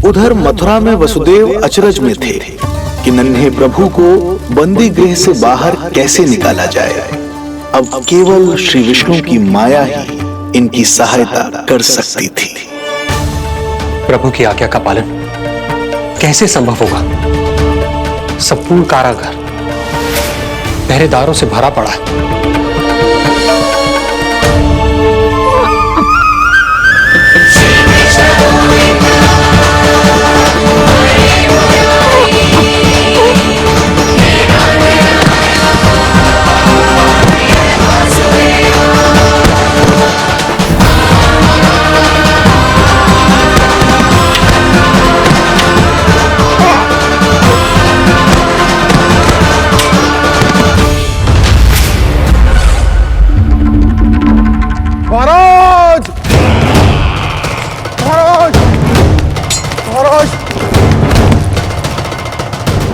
उधर मथुरा में वसुदेव अचरज में थे कि नन्हे प्रभु को बंदी गृह से बाहर कैसे निकाला जाए। अब केवल श्री विष्णु की माया ही इनकी सहायता कर सकती थी। प्रभु की आज्ञा का पालन कैसे संभव होगा? संपूर्ण कारागार पहरेदारों से भरा पड़ा है।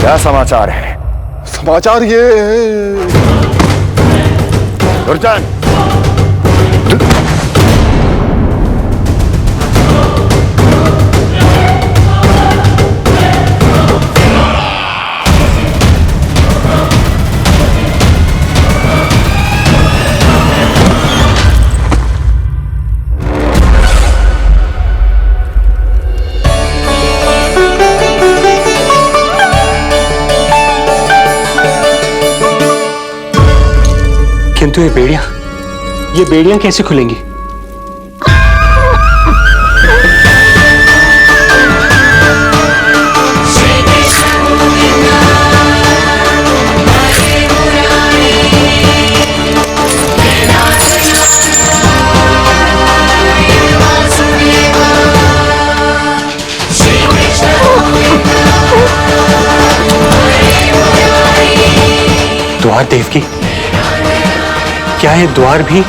क्या समाचार है? समाचार ये दुर्जन, किंतु ये बेड़ियां कैसे खुलेंगी? द्वार देव की, क्या है द्वार भी?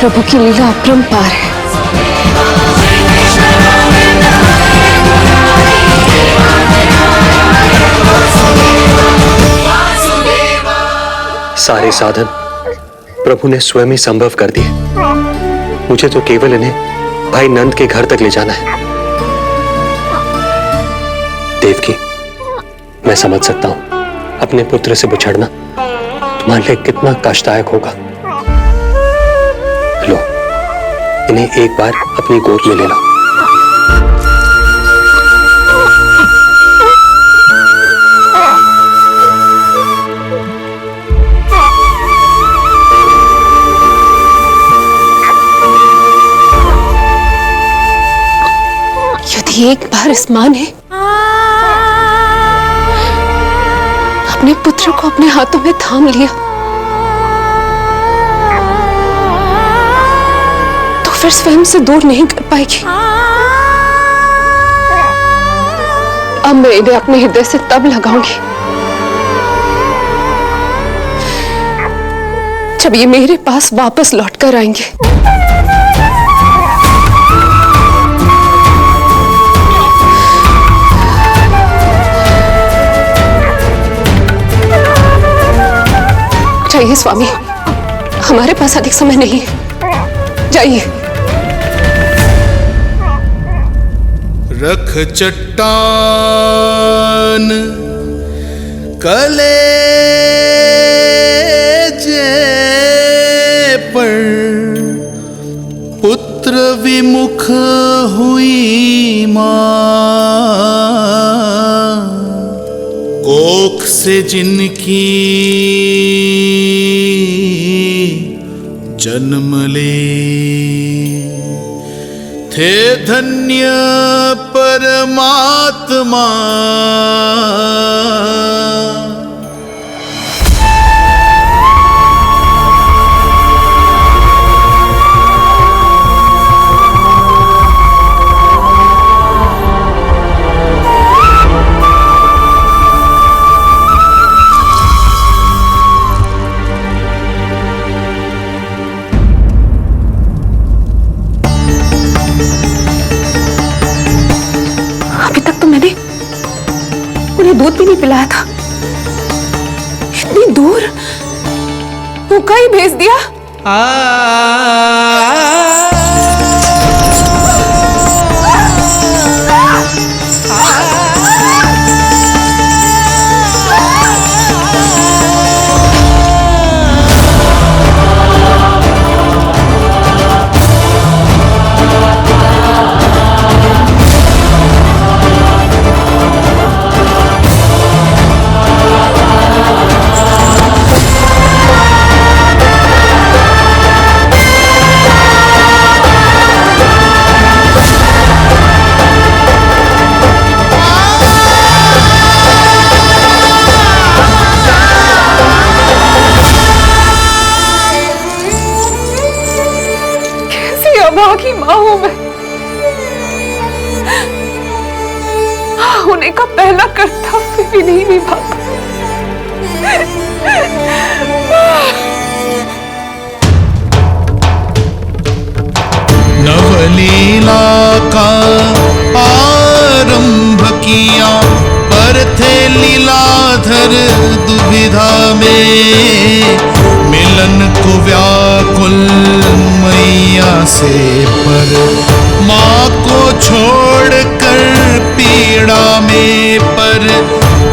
प्रभु की लीला अपरंपार है। सारे साधन प्रभु ने स्वयं ही संभव कर दिए। मुझे तो केवल इन्हें भाई नंद के घर तक ले जाना है। देवकी, मैं समझ सकता हूं अपने पुत्र से बिछड़ना तुम्हारे लिए कितना कष्टदायक होगा। लो, इन्हें एक बार अपनी गोद में ले लो। एक बार इस मां ने अपने पुत्र को अपने हाथों में थाम लिया तो फिर स्वयं से दूर नहीं कर पाएगी। अब मैं इन्हें अपने हृदय से तब लगाऊंगी जब ये मेरे पास वापस लौट कर आएंगे। जाइए स्वामी, हमारे पास अधिक समय नहीं है, जाइए। रख चट्टान कलेजे पर, पुत्र विमुख हुई मां, कोख से जिनकी जन्म ले, थे धन्य परमात्मा। पानी पिलाया था, इतनी दूर भूखा ही भेज दिया। अभागी माँ हूं मैं। होने का पहला कर्तव्य भी नहीं निभा। नवलीला का आरंभ किया, पर थे लीलाधर दुविधा में। मिलन को व्याकुल मैया से, पर माँ को छोड़कर पीड़ा में, पर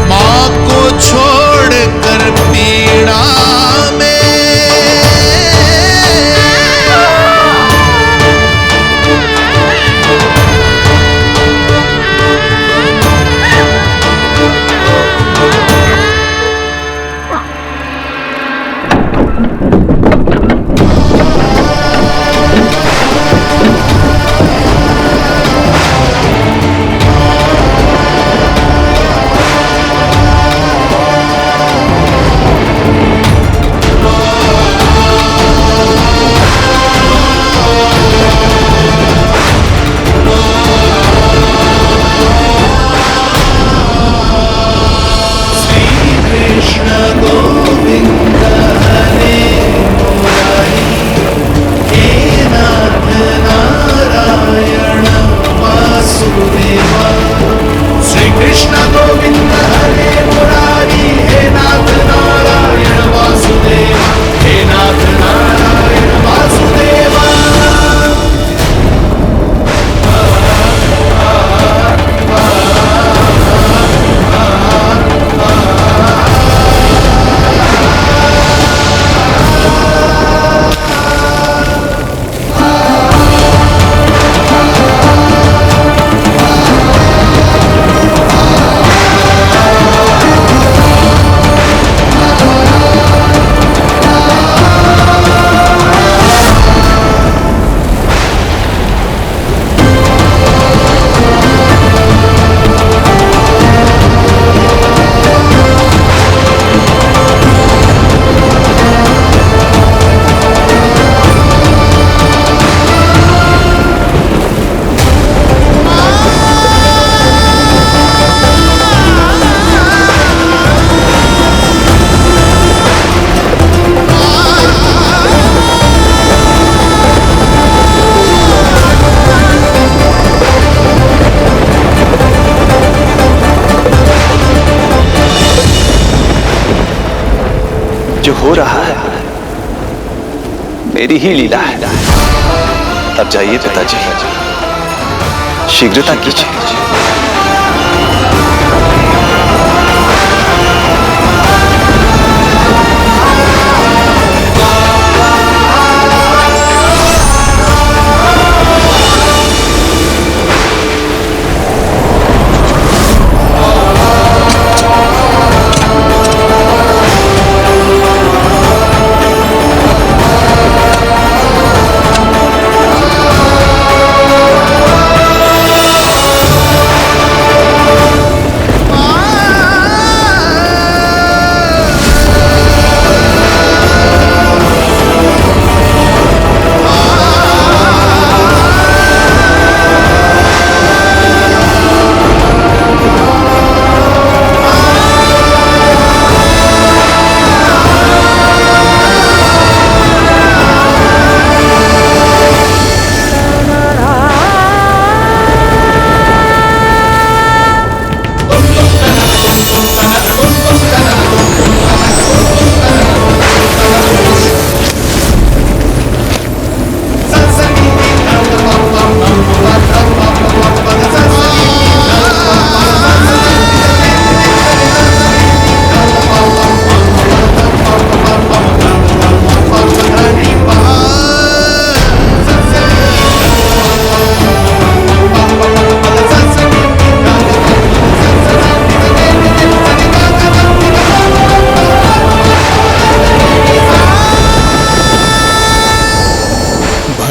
माँ को छोड़कर पीड़ा में। जो हो रहा है मेरी ही लीला है। अब जाइए पिताजी, शीघ्रता कीजिए।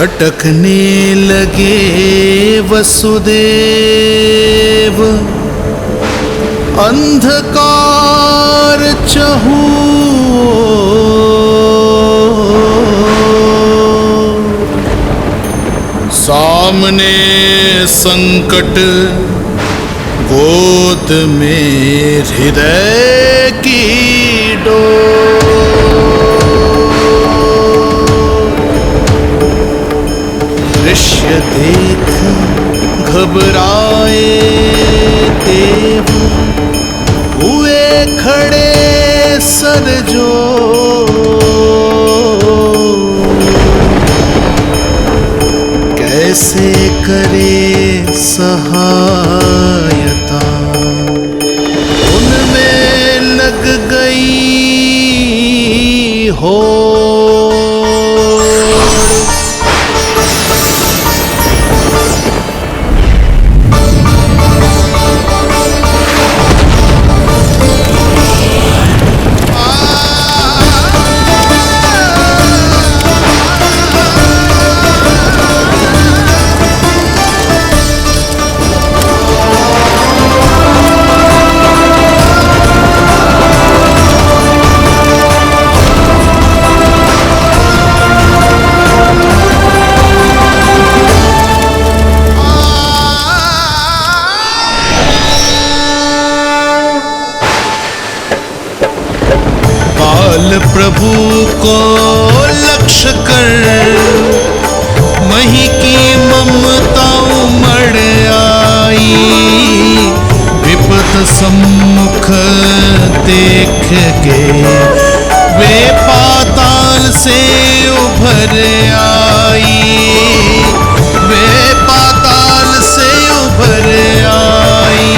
भटकने लगे वसुदेव, अंधकार चहूओर। सामने संकट, गोद में हृदय की डोर। दृश्य देख घबराए देव, हुए खड़े सर जोड़। कैसे करे सहायता, उनमें लग गई हो। प्रभु को लक्ष्य कर मही की ममता उमड़ आई। विपद सम्मुख देख के वे पाताल से उभर आई। वे पाताल से उभर आई।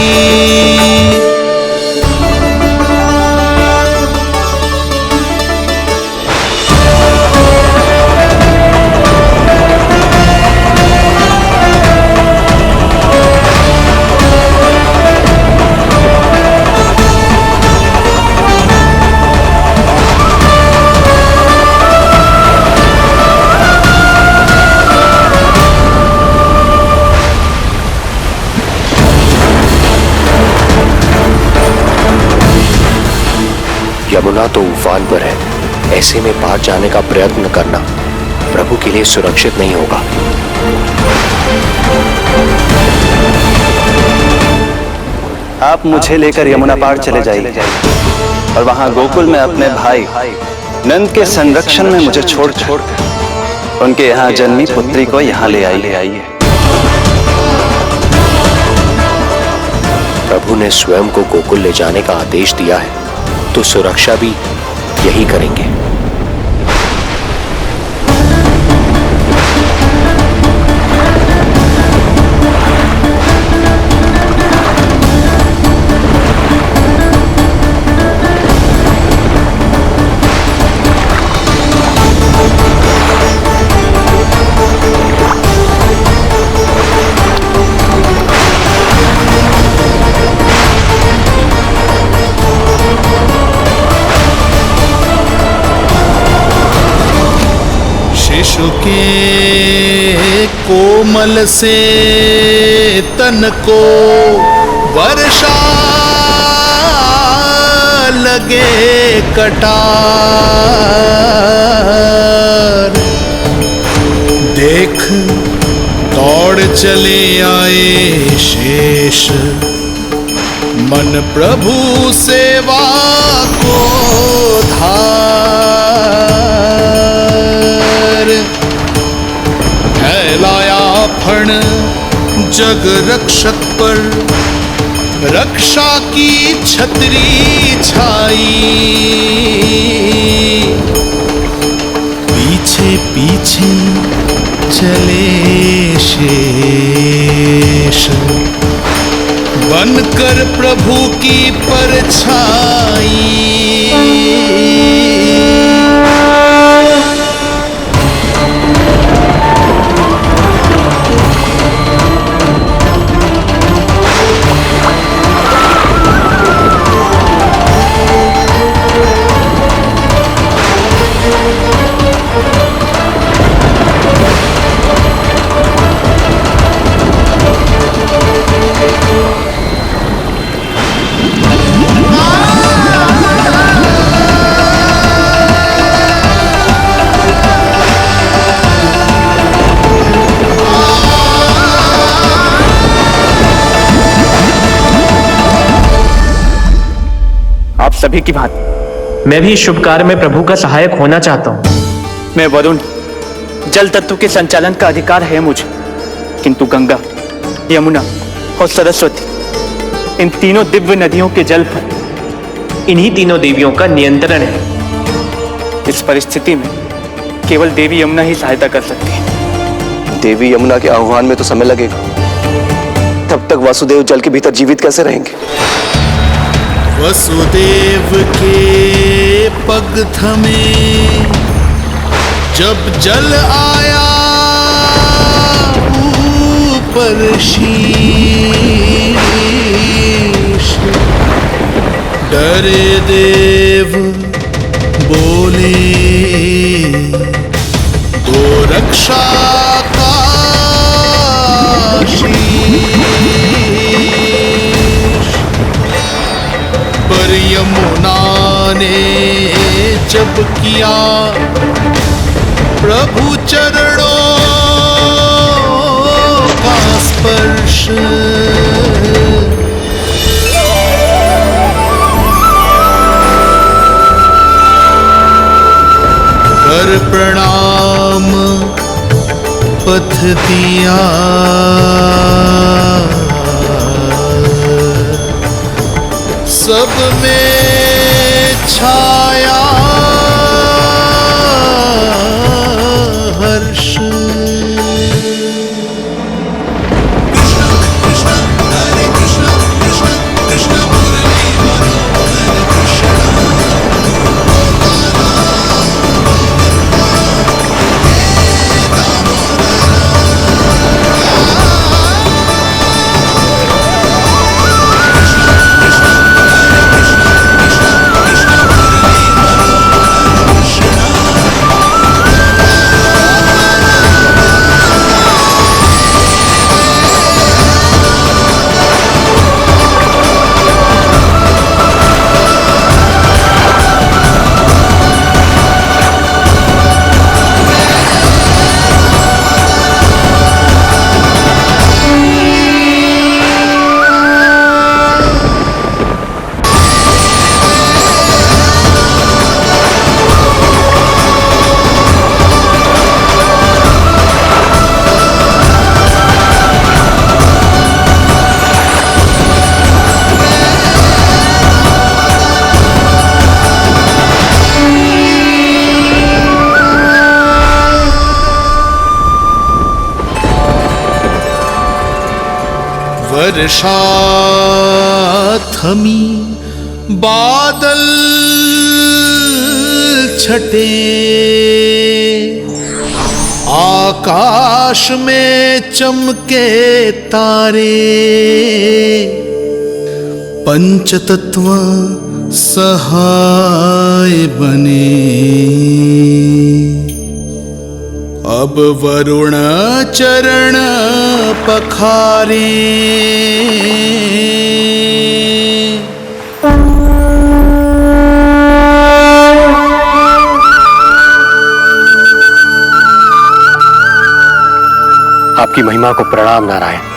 यमुना तो उफान पर है, ऐसे में पार जाने का प्रयत्न करना प्रभु के लिए सुरक्षित नहीं होगा। आप मुझे लेकर यमुना पार चले जाइए और वहां गोकुल में अपने भाई नंद के संरक्षण में मुझे छोड़ उनके यहाँ जन्मी पुत्री को यहाँ ले आइए। प्रभु ने स्वयं को गोकुल ले जाने का आदेश दिया है, तो सुरक्षा भी यही करेंगे। शिशु के कोमल से तन को वर्षा लगे कटार। देख दौड़ चले आए शेष, मन प्रभु सेवा को धार। फैलाया फण जग रक्षक पर, रक्षा की छतरी छाई। पीछे पीछे चले शेष, बनकर प्रभु की परछाई। सभी की भांति मैं भी इस शुभ कार्य में प्रभु का सहायक होना चाहता हूँ। मैं वरुण, जल तत्व के संचालन का अधिकार है मुझे, किंतु गंगा, यमुना और सरस्वती, इन तीनों दिव्य नदियों के जल पर इन्हीं तीनों देवियों का नियंत्रण है। इस परिस्थिति में केवल देवी यमुना ही सहायता कर सकती है। देवी यमुना के आह्वान में तो समय लगेगा, तब तक वासुदेव जल के भीतर जीवित कैसे रहेंगे? वसुदेव के पग थमे जब जल आया ऊपर शीश, डरे देव बोले दो रक्षा का पर यमुना ने जब किया प्रभु चरणों का स्पर्श, कर प्रणाम पथ दिया, सब में छाया हर्ष। वर्षा थमी बादल छटे, आकाश में चमके तारे, पंचतत्व सहाय बने। अब वरुण चरण पखारे, आपकी महिमा को प्रणाम नारायण।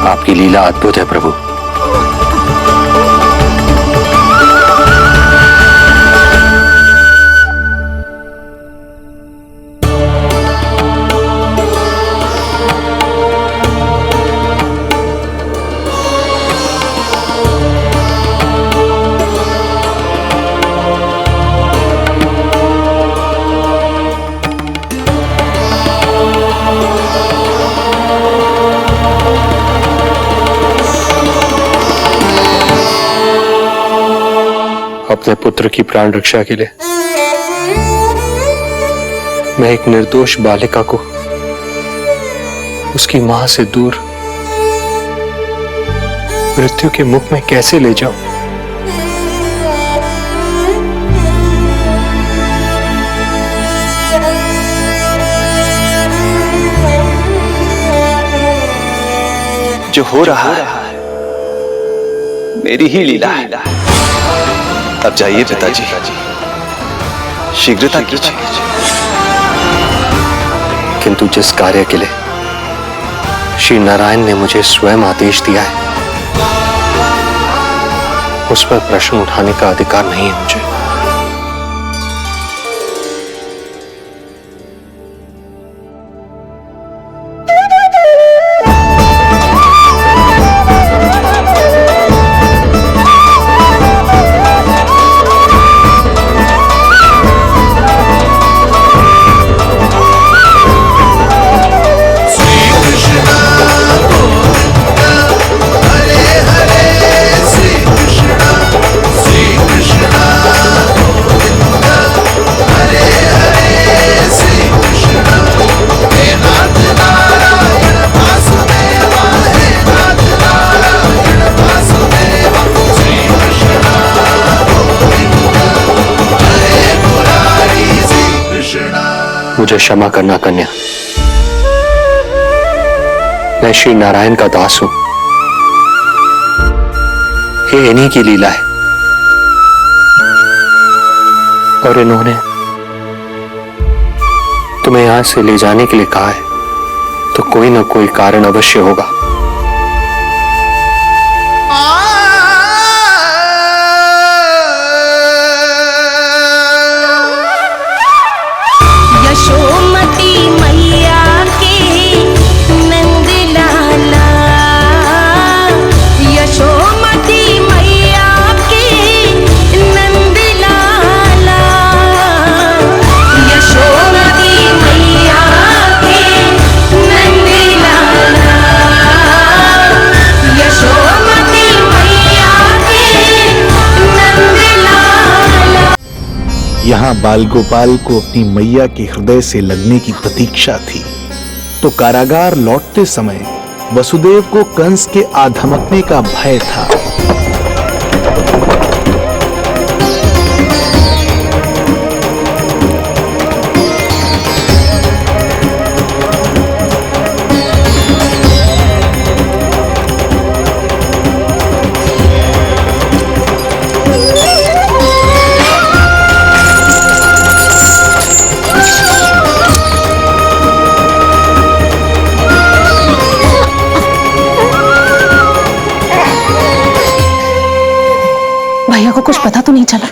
आपकी लीला अद्भुत है प्रभु। अपने पुत्र की प्राण रक्षा के लिए मैं एक निर्दोष बालिका को उसकी मां से दूर मृत्यु के मुख में कैसे ले जाऊं? जो हो रहा है मेरी ही लीला है। अब जाइए पिताजी, शीघ्रता कीजिए। किंतु जिस कार्य के लिए श्री नारायण ने मुझे स्वयं आदेश दिया है उस पर प्रश्न उठाने का अधिकार नहीं है मुझे। मुझे क्षमा करना कन्या, मैं श्री नारायण का दास हूं। ये इन्हीं की लीला है और इन्होंने तुम्हें यहां से ले जाने के लिए कहा है तो कोई ना कोई कारण अवश्य होगा। यशोमती मैया के नंद लाला, यशोमती मैया के नंद लाला, यशोमती मैया के नंद लाला, यशोमती मैया के नंद लाला। यहाँ बाल गोपाल को अपनी मैया के हृदय से लगने की प्रतीक्षा थी, तो कारागार लौटते समय वसुदेव को कंस के आधमकने का भय था। भैया को कुछ पता तो नहीं चला?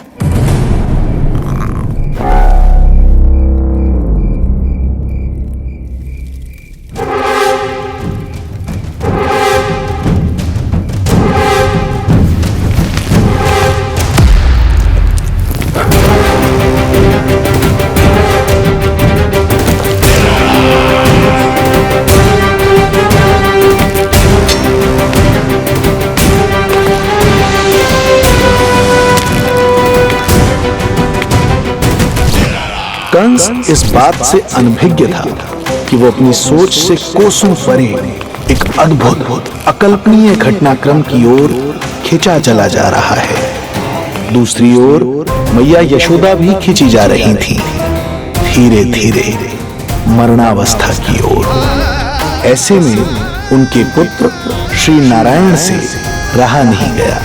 कंस इस बात से अनभिज्ञ था कि वो अपनी सोच से कोसों परे एक अद्भुत अकल्पनीय घटनाक्रम की ओर खिंचा चला जा रहा है। दूसरी ओर मैया यशोदा भी खिंची जा रही थी, धीरे धीरे मरणावस्था की ओर। ऐसे में उनके पुत्र श्री नारायण से रहा नहीं गया।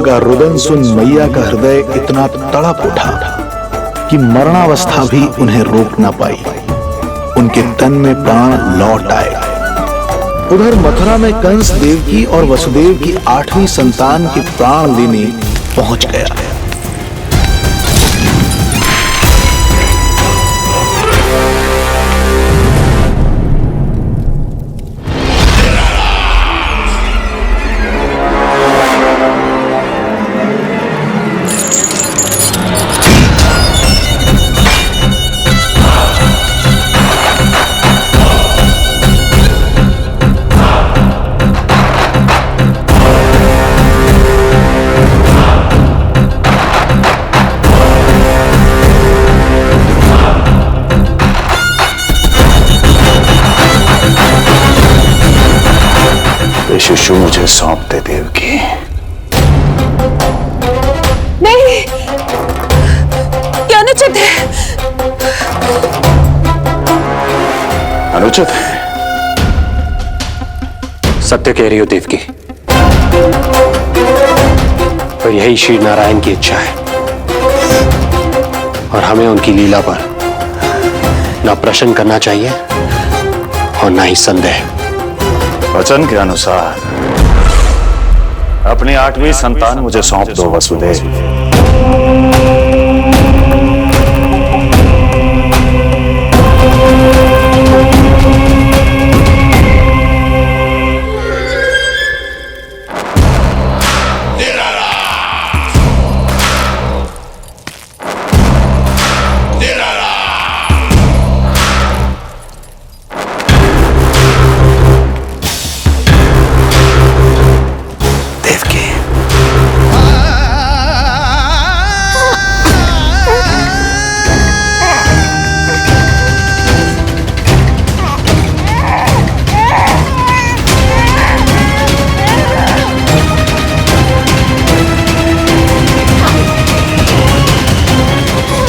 का रुदन सुन मैया का हृदय इतना तड़प उठा कि मरणावस्था भी उन्हें रोक ना पाई। उनके तन में प्राण लौट आए। उधर मथुरा में कंस देवकी और वसुदेव की 8वीं संतान के प्राण लेने पहुंच गया। शिशु मुझे सौंप दे देवकी। नहीं, क्या अनुचित है। अनुचित है? सत्य कह रही हो देवकी, पर यही श्री नारायण की इच्छा है और हमें उनकी लीला पर ना प्रश्न करना चाहिए और ना ही संदेह। वचन के अनुसार अपनी 8वीं संतान मुझे सौंप दो वसुदेव।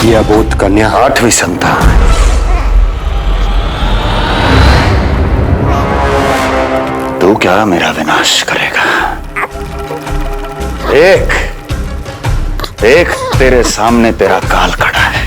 यह अबोध कन्या 8वीं संतान। तू क्या मेरा विनाश करेगा? एक तेरे सामने तेरा काल खड़ा है।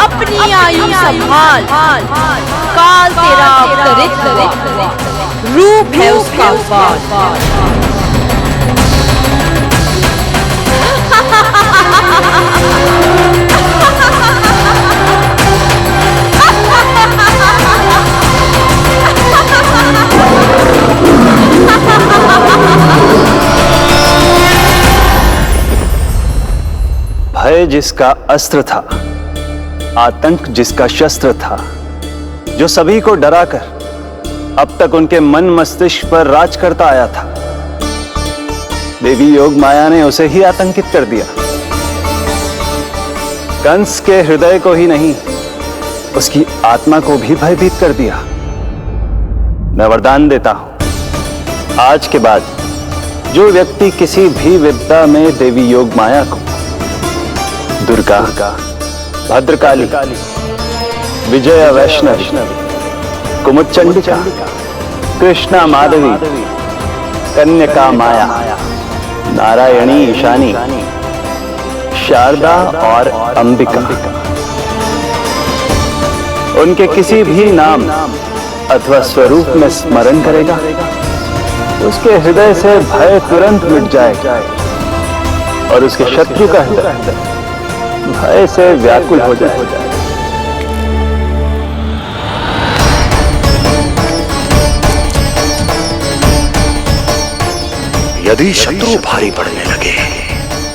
अपनी आयु संभाल, काल तेरा अवतरित रूप है उसका वार। भय जिसका अस्त्र था, आतंक जिसका शस्त्र था, जो सभी को डराकर अब तक उनके मन मस्तिष्क पर राज करता आया था, देवी योग माया ने उसे ही आतंकित कर दिया। कंस के हृदय को ही नहीं, उसकी आत्मा को भी भयभीत कर दिया। मैं वरदान देता हूं, आज के बाद जो व्यक्ति किसी भी विद्या में देवी योग माया को दुर्गा, भद्रकाली, विजया वैष्णवी, कुमुदचंडिका, कृष्णा माधवी, कन्यका माया, नारायणी ईशानी, शारदा और अंबिका, उनके किसी भी नाम अथवा स्वरूप में स्मरण करेगा, उसके हृदय से भय तुरंत मिट जाएगा और उसके शत्रु का हृदय भय से व्याकुल हो जाएगा। यदि शत्रु भारी पड़ने लगे,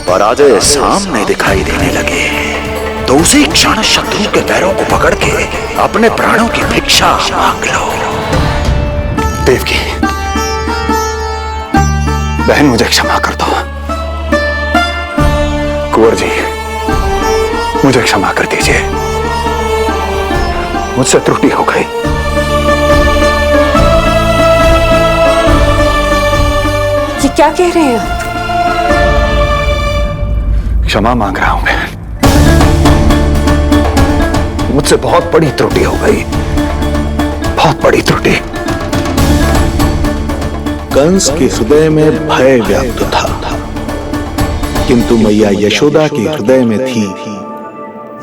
पराजय सामने दिखाई देने लगे, तो उसी क्षण शत्रु के पैरों को पकड़ के अपने प्राणों की भिक्षा मांग लो। देवकी, बहन मुझे क्षमा कर दो। कुंवर जी, मुझे क्षमा कर दीजिए, मुझसे त्रुटि हो गई। ये क्या कह रहे हैं आप? क्षमा मांग रहा हूं बहन, मुझसे बहुत बड़ी त्रुटि हो गई, बहुत बड़ी त्रुटि। कंस के हृदय में भय व्याप्त था, किंतु मैया यशोदा के हृदय में थी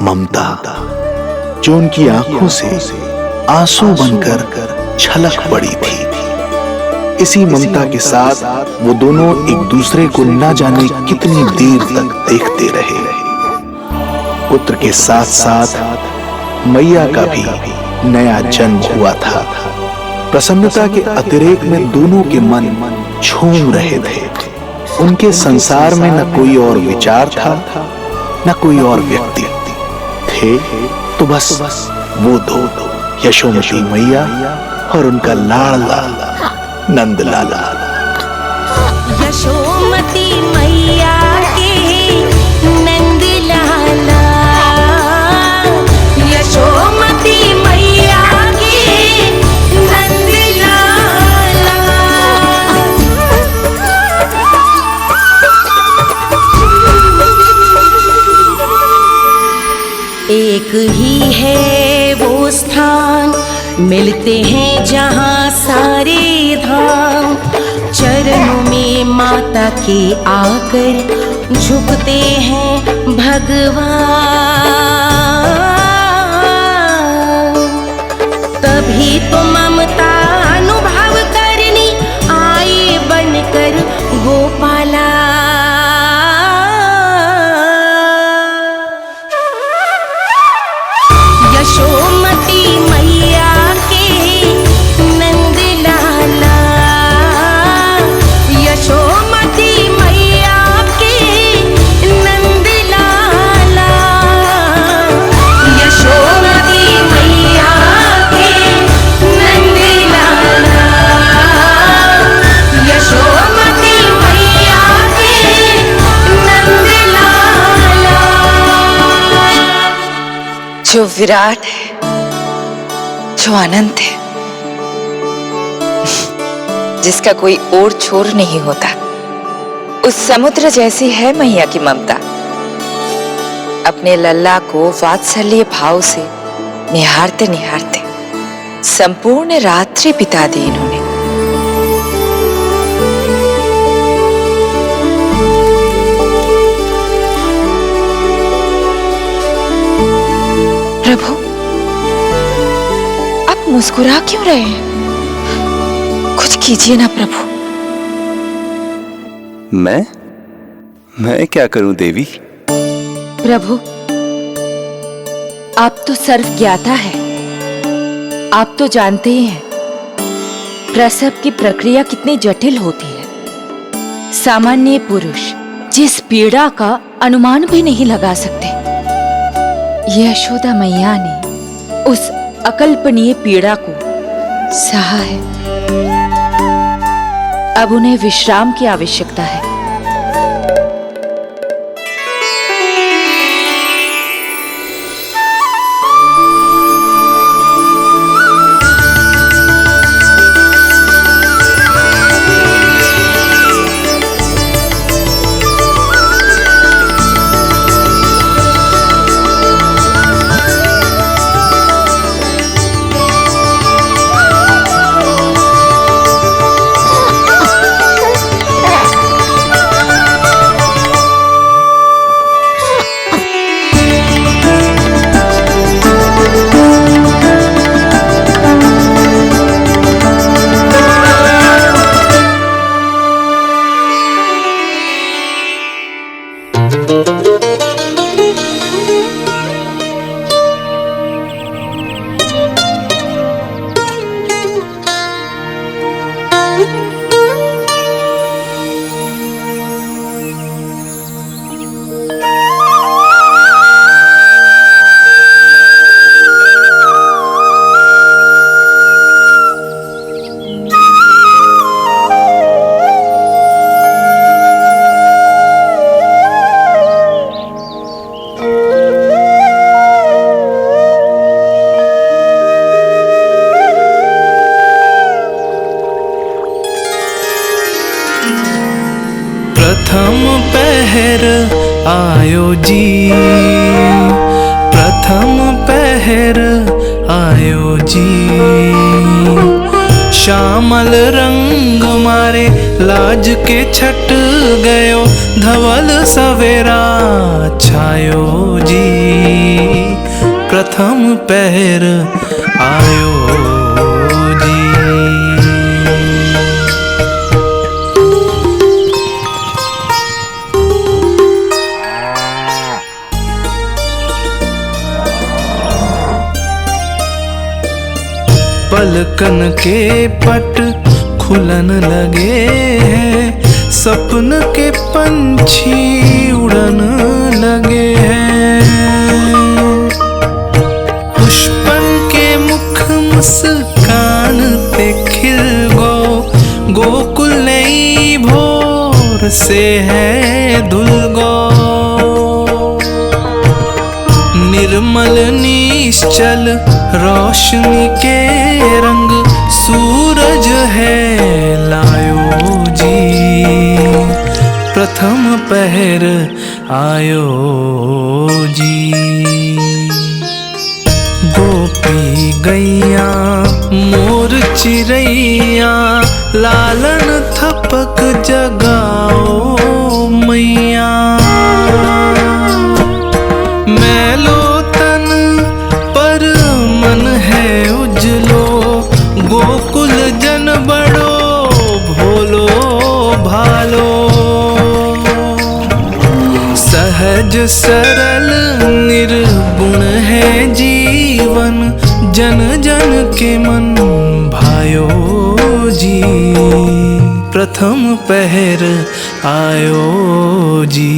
ममता, जो उनकी आंखों से आंसू बनकर छलक पड़ी थी। इसी ममता के साथ वो दोनों एक दूसरे को न जाने कितनी देर तक देखते रहे। पुत्र के साथ साथ मैया का भी नया जन्म हुआ था। प्रसन्नता के अतिरेक में दोनों के मन झूम रहे थे। उनके संसार में न कोई और विचार था, न कोई और व्यक्ति थे, तो बस वो दो, यशोमती मैया और उनका लाडला नंद लाला। यशोमती मैया के नंद लाला, यशोमती मैया के नंद लाला। एक ही है वो स्थान, मिलते हैं जहाँ सारे धाम। चरणों में माता के आकर झुकते हैं भगवान। तभी तो ममता अनुभव करनी आए बनकर गोपाला। यशोमती मैया के नंद लाला, यशोमती मैया के नंद लाला, यशोमती मैया के नंद लाला, यशोमती मैया के नंद लाला। जो विराट है, जो अनंत है, जिसका कोई ओर छोर नहीं होता, उस समुद्र जैसी है मैया की ममता। अपने लल्ला को वात्सल्य भाव से निहारते निहारते संपूर्ण रात्रि बिता दी इन्होंने। प्रभु, आप मुस्कुरा क्यों रहे हैं? कुछ कीजिए ना प्रभु। मैं क्या करूं देवी? प्रभु, आप तो सर्व ज्ञाता है। आप तो जानते ही हैं प्रसव की प्रक्रिया कितनी जटिल होती है। सामान्य पुरुष जिस पीड़ा का अनुमान भी नहीं लगा सकते, यशोदा मैया ने उस अकल्पनीय पीड़ा को सहा है। अब उन्हें विश्राम की आवश्यकता है। प्रथम पहर आयो जी, प्रथम पहर आयो जी। श्यामल रंग मारे लाज के छट गयो, धवल सवेरा छायो जी। प्रथम पहर आयो जी। पलकन के पट खुलन लगे हैं, सपन के पंछी उड़न लगे हैं। पुष्पन के मुख मुस्कान पे खिल गो, गोकुल नई भोर से है धुल गो। निर्मल निश्चल रोशनी के रंग, सूरज है लायो जी। प्रथम पहर आयो जी। गोपी गैया मोर चिड़ैया, लालन थपक जगाओ मैया। मैलो तन पर मन है उजलो, गोकुल जन बड़ो भोलो भालो। सहज सरल निर्गुण है जीवन, जन जन के मन भायो जी। प्रथम पहर आयो जी।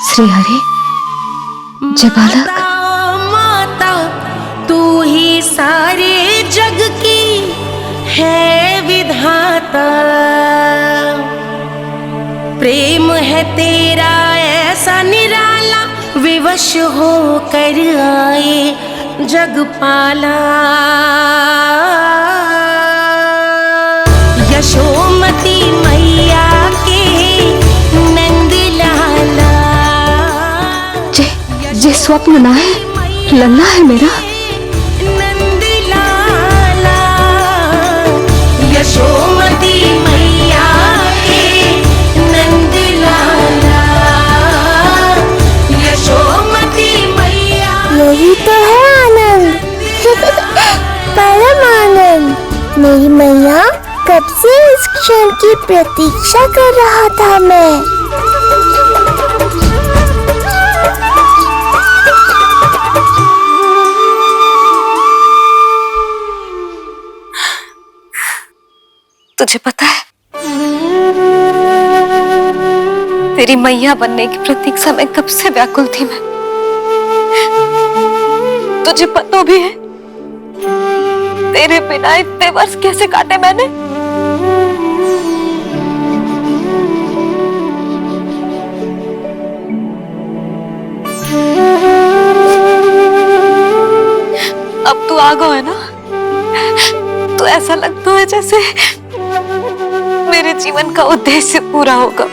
श्री हरि, जय बालक। माता तू ही सारे जग की है विधाता, प्रेम है तेरा ऐसा निराला, विवश हो कर आए जगपाला। यशोमती मैया के नंद लाला, जे स्वप्न ना है, लल्ला है मेरा। नंद लाला यशोमती मैया के नंद लाला, यशोमती मैया। यही तो है आनंद, परम आनंद। मेरी मैया, कब से इस क्षण की प्रतीक्षा कर रहा था मैं। तुझे पता है, तेरी मैया बनने की प्रतीक्षा में कब से व्याकुल थी मैं। तुझे पता भी है तेरे बिना इतने वर्ष कैसे काटे मैंने। अब तू आ गया है ना, तो ऐसा लगता है जैसे मेरे जीवन का उद्देश्य पूरा होगा।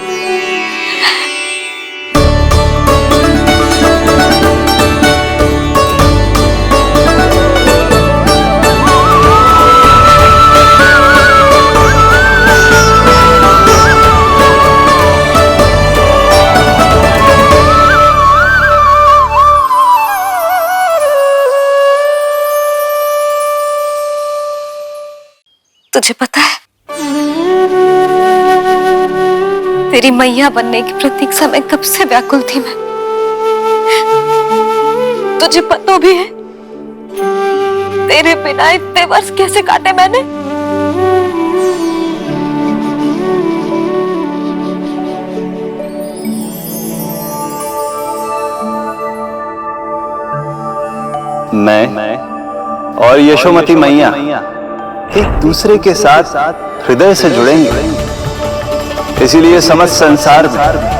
तुझे पता है, तेरी मैया बनने की प्रतीक्षा में कब से व्याकुल थी मैं। तुझे पता भी है तेरे बिना इतने वर्ष कैसे काटे मैंने। मैं और यशोमती मैया एक दूसरे के साथ हृदय से जुड़ेंगे, इसीलिए समस्त संसार में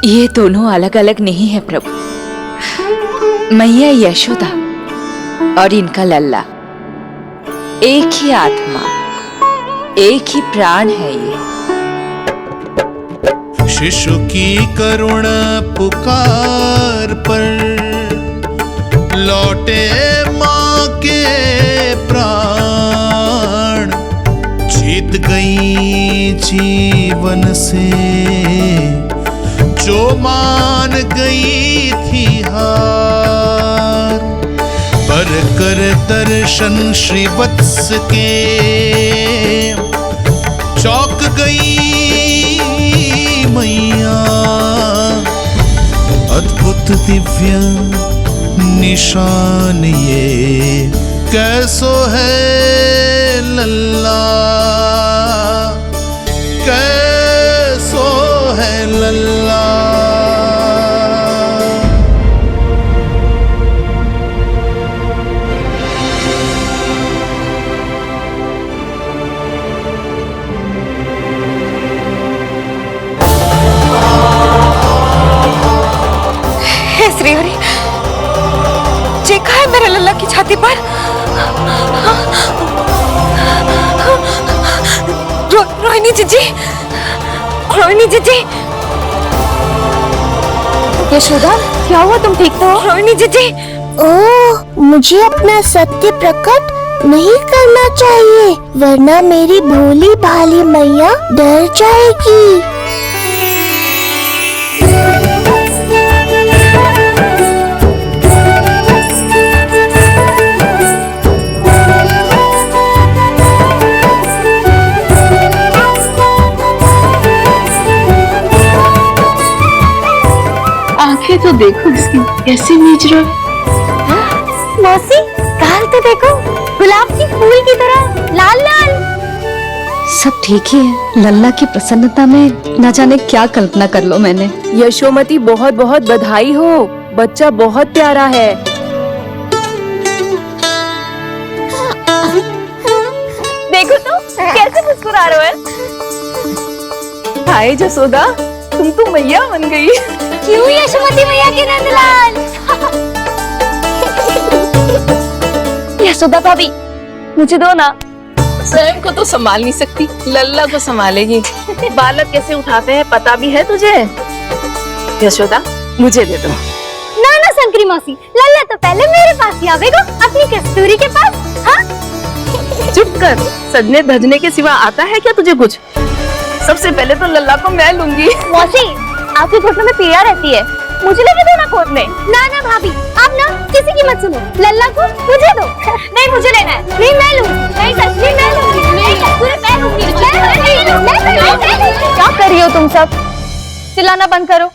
ये दोनों अलग अलग नहीं है प्रभु। मैया यशोदा और इनका लल्ला एक ही आत्मा, एक ही प्राण है ये। शिशु की करुण पुकार पर लौटे माँ के प्राण, जीत गई जीवन से जो मान गई थी हार। पर कर दर्शन श्री वत्स के चौक गई मैया, अद्भुत दिव्य निशान ये कैसो है लल्ला, कैसो है लल्ला। श्रीहरि, देखा है मेरे लल्ला की छाती पर रोहिणी जीजी, रोहिणी जीजी। यशोदा, क्या हुआ? तुम ठीक तो हो? रोहिणी जीजी। ओह, मुझे अपना सत्य प्रकट नहीं करना चाहिए, वरना मेरी भोली भाली मैया डर जाएगी। आंखें तो देखो इसकी कैसे मीच रहा है। मौसी, गाल तो देखो, गुलाब की फूल की तरह लाल लाल। सब ठीक ही है। लल्ला की प्रसन्नता में न जाने क्या कल्पना कर लो मैंने। यशोमती, बहुत बहुत बधाई हो, बच्चा बहुत प्यारा है। देखो तो कैसे मुस्कुरा रहे हो। हाय जसोदा, तुम तो मैया बन गई। क्यों यशोमती मैया के नंदलाल? यशोदा भाभी, मुझे दो ना। स्वयं को तो संभाल नहीं सकती, लल्ला को संभालेगी। बालक कैसे उठाते हैं पता भी है तुझे? यशोदा, मुझे दे दो। ना ना शंकरी मौसी, लल्ला तो पहले मेरे पास ही आवेगा, अपनी कस्तूरी के पास। हाँ? चुप कर, सजने धजने के सिवा आता है क्या तुझे कुछ? सबसे पहले तो लल्ला को मैं लूंगी। मौसी, आपके घुटनों में पीड़ा रहती है, मुझे लगे दो ना कोट में। ना ना भाभी, आप ना किसी की मत सुनो, लल्ला को मुझे दो। नहीं, मुझे लेना है। नहीं, मैं लूंगी। नहीं सच्ची, मैं लूंगी। नहीं पूरे मैं लूंगी। क्या कर रही हो तुम सब? चिल्लाना बंद करो।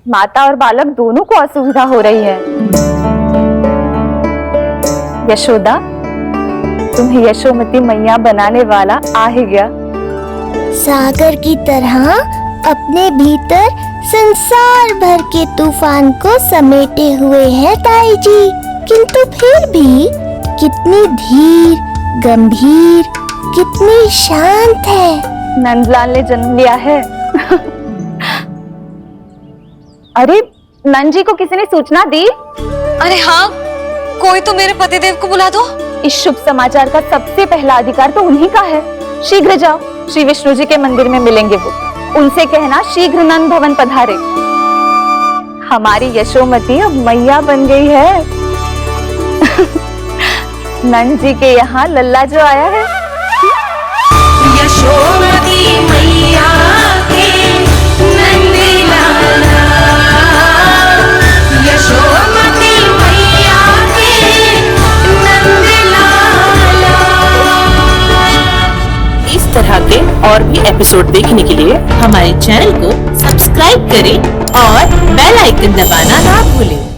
माता और बालक दोनों को असुविधा हो रही है। यशोदा, तुम्हें यशोमती मैया बनाने वाला आ ही गया। सागर की तरह अपने भीतर संसार भर के तूफान को समेटे हुए है ताई जी, किंतु फिर भी कितनी धीर, गंभीर, कितनी शांत है। नंदलाल ने जन्म लिया है। अरे, नंद जी को किसी ने सूचना दी? अरे हाँ, कोई तो मेरे पतिदेव को बुला दो। इस शुभ समाचार का सबसे पहला अधिकार तो उन्हीं का है। शीघ्र जाओ, श्री विष्णु जी के मंदिर में मिलेंगे वो। उनसे कहना शीघ्र नंद भवन पधारे। हमारी यशोमती अब मैया बन गई है। नंद जी के यहाँ लल्ला जो आया है। यशोमती मैया के नंद लाला, और भी एपिसोड देखने के लिए हमारे चैनल को सब्सक्राइब करें और बेल आइकन दबाना ना भूलें।